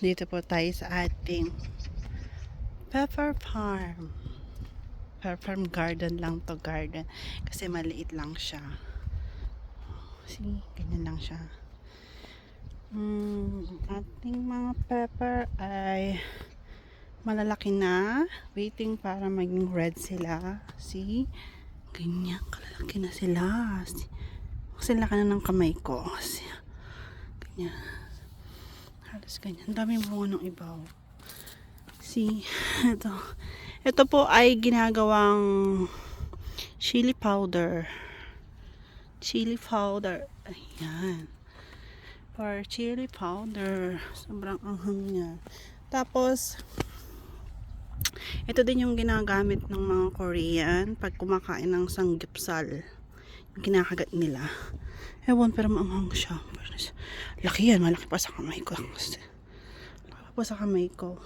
Dito po tayo sa ating pepper farm. Pepper farm garden lang to, garden. Kasi maliit lang siya. See, ganyan lang siya. Ating mga pepper ay malalaki na. Waiting para maging red sila. See, ganyan kalalaki na sila. See, kasi laki na ng kamay ko. See, ganyan. Halos ganyan. Daming bunga ng ibaw. See, ito. Ito po ay ginagawang chili powder. Chili powder. Ayan. For chili powder. Sobrang anghang niya. Tapos, ito din yung ginagamit ng mga Korean pag kumakain ng sanggipsal. Yung kinakagat nila. Ewan, pero maanghang siya. Laki yan. Malaki pa sa kamay ko. Malaki pa sa kamay ko.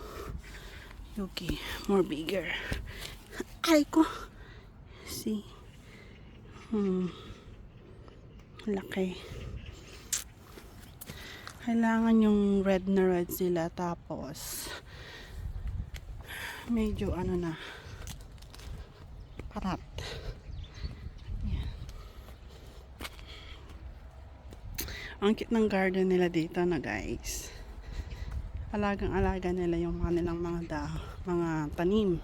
Okay, more bigger. Ay ko. See. Laki. Kailangan yung red na red sila, tapos medyo ano na, parat. Yan. Ang cute ng garden nila dito na, guys. Alagang-alaga nila yung kanilang mga tanim.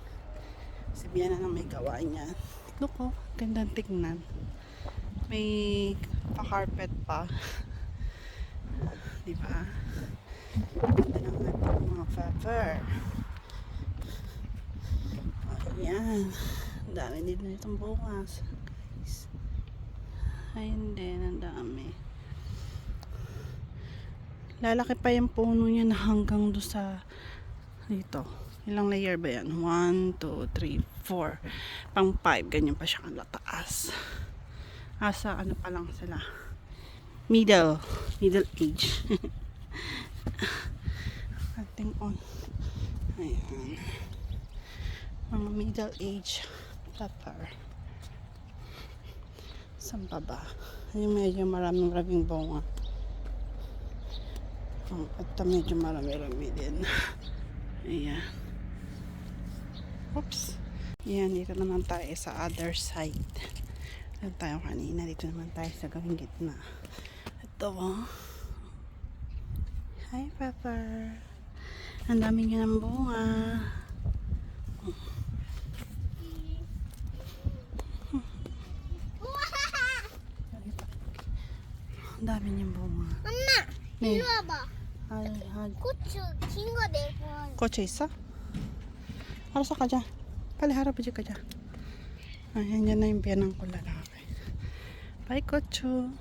Sabihan na may gawa niyan. Look, oh, gandang tignan. May pa-carpet pa. Diba? Ganda ng ating mga pepper. Ayan. Ang dami din itong bukas. Ayun din, ang dami. Lalaki pa yung puno niya na hanggang doon sa dito. Ilang layer ba yan? 1, 2, 3, 4. Pang 5. Ganyan pa siya kalataas. Asa ano pa lang sila. Middle age. Ating on. Ayan. Mga middle age pepper. Saan pa ba? Yung medyo maraming bunga. At medyo marami din. Ayan. Oops. Ayan, dito naman tayo sa other side. Dito tayo kanina. Dito naman tayo sa gawing gitna. Ito, oh. Hi, pepper. Ang dami niya ng bunga. Ang dami niyang bunga. 엄마, 네. 이리 와봐. 고추 긴 거 내고. 고추 있어? 알았어, 가자. 빨리 할아버지 가자. Ayan, yan na yung biyanang ko lalaki. Bye, 고추.